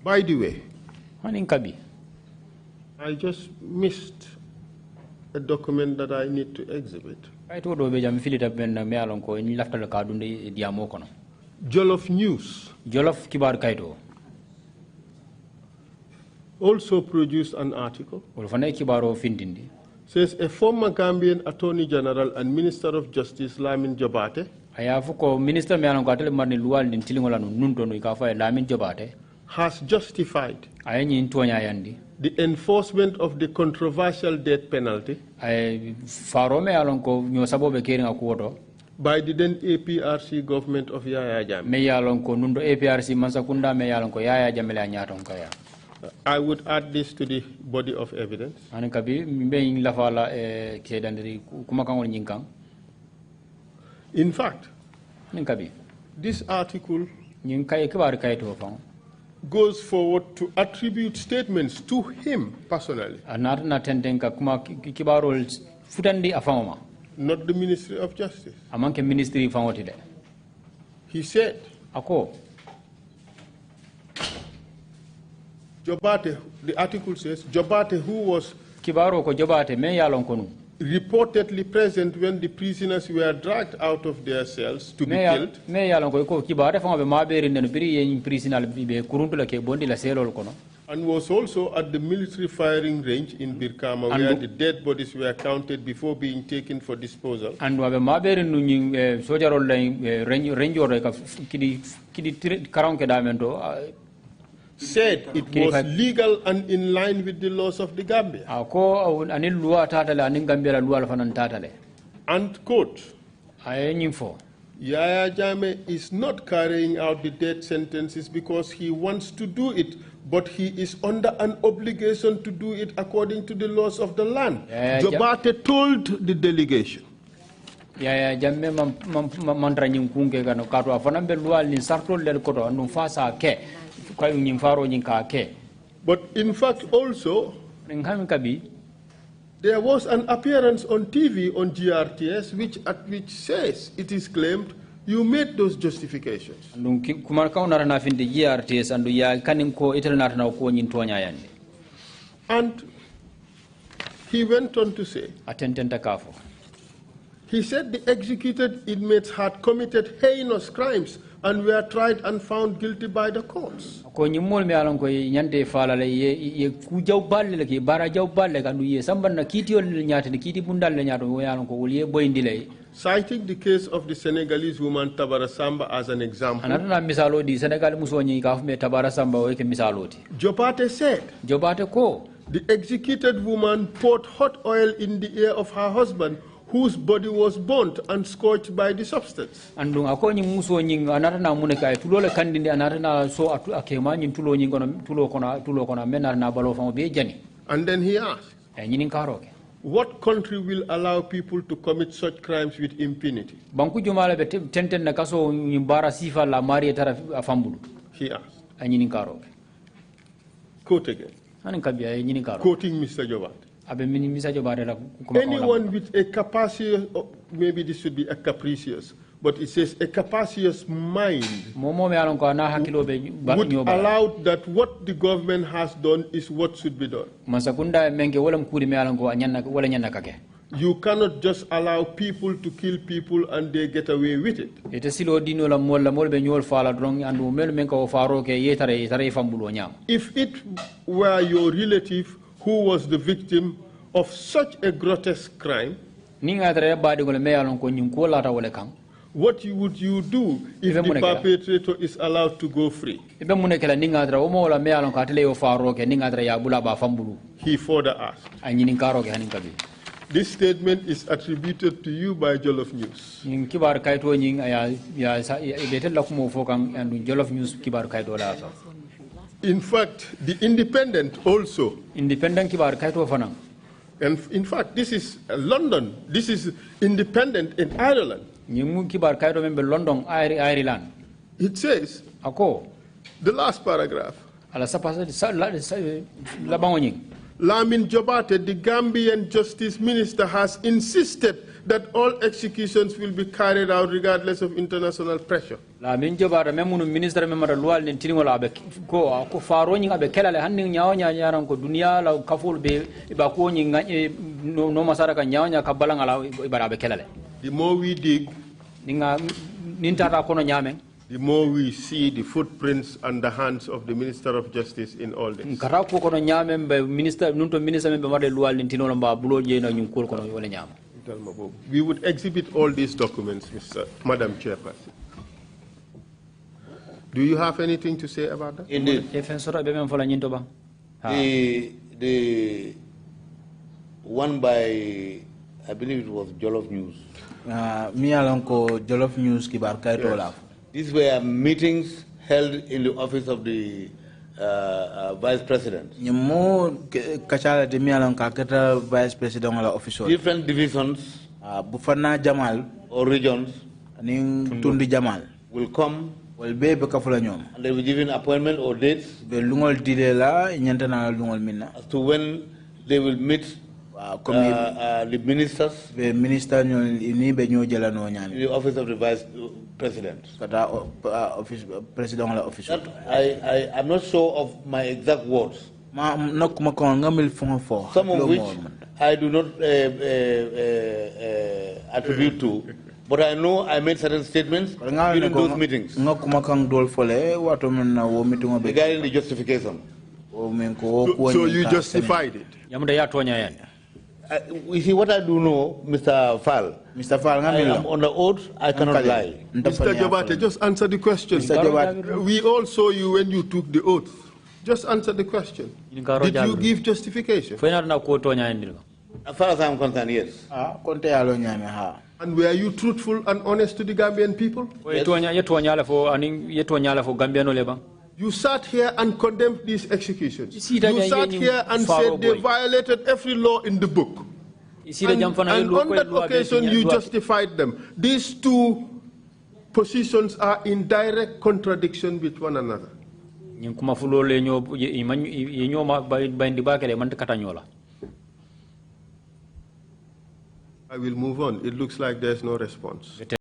By the way, Kabi. I just missed a document that I need to exhibit. Jollof News Jollof Kibar Kaito also produced an article. Says a former Gambian Attorney General and Minister of Justice Lamin Jobarteh has justified the enforcement of the controversial death penalty by the then APRC government of Yaya Jammeh. I would add this to the body of evidence. In fact, this article goes forward to attribute statements to him personally, not the Ministry of Justice. He said, Jobarteh, the article says, Jobarteh, who was reportedly present when the prisoners were dragged out of their cells to be killed, and was also at the military firing range in Birkama where the dead bodies were counted before being taken for disposal. Said it was legal and in line with the laws of the Gambia. And quote, Yaya Jammeh is not carrying out the death sentences because he wants to do it, but he is under an obligation to do it according to the laws of the land. Jobarteh told the delegation. Yaya Jammeh mantra nyinkunge gano kato afanambe lual ni sarto lel koto anu fasa ke. But in fact also, there was an appearance on TV on GRTS which says, it is claimed, you made those justifications. And he went on to say, he said the executed inmates had committed heinous crimes and were tried and found guilty by the courts. Citing the case of the Senegalese woman Tabara Samba as an example, Jobarteh said, the executed woman poured hot oil in the ear of her husband, whose body was burnt and scorched by the substance. And then he asked, what country will allow people to commit such crimes with impunity? He asked. Quote again. Quoting Mr. Jobarteh. Anyone with a capacious, maybe this should be a capricious, but it says a capacious mind would allow that what the government has done is what should be done. You cannot just allow people to kill people and they get away with it. If it were your relative who was the victim of such a grotesque crime, what would you do if the perpetrator is allowed to go free? He further asked. This statement is attributed to you by Jollof News. In fact, the Independent also. And in fact, this is London. This is Independent in Ireland. It says, the last paragraph, Lamin Jobarteh, the Gambian Justice Minister, has insisted that all executions will be carried out regardless of international pressure. La min Jobarteh memunu ministre memara lual nin tingola be ko faro nyi abe kelale hanni nyawnya nyaran ko dunia la kaful be ba ko nyi no masara ka nyawnya ka balanga la ibara be kelale. The more we dig, nintata kono nyamen, the more we see the footprints and the hands of the Minister of Justice in all this. Karako kono nyamen be minister nunto minister membe mare lual nin tinolo ba bulo je na nyun kol kono wala nyam. We would exhibit all these documents, Madam Chairperson. Do you have anything to say about that? Indeed. The one by, I believe it was Jollof News. Jollof News kibar kay tola. These were meetings held in the office of the Vice President. Nyemo kachala de mialon ka kata Vice President la official. Different divisions bufana Jamal or regions ning tundi Jamal will come. Well, be kafula nyom. And they will give an appointment or dates. Be lungol dile la nyantana lungol minna. As to when they will meet the ministers. Be minister ni be nyo jela no nyami. In the office of the Vice President. Kata office President la official. I'm not sure of my exact words. Some of which I do not attribute to. But I know I made certain statements during those meetings regarding the justification. So you justified it? You see, what I do know, Mr. Fall, I am on the oath, I cannot lie. Mr. Jobarteh, just answer the question. We all saw you when you took the oath. Just answer the question. Did you give justification? As far as I am concerned, yes. And were you truthful and honest to the Gambian people? Yes. You sat here and condemned these executions. You sat here and said they violated every law in the book. And on that occasion, you justified them. These two positions are in direct contradiction with one another. I will move on. It looks like there's no response.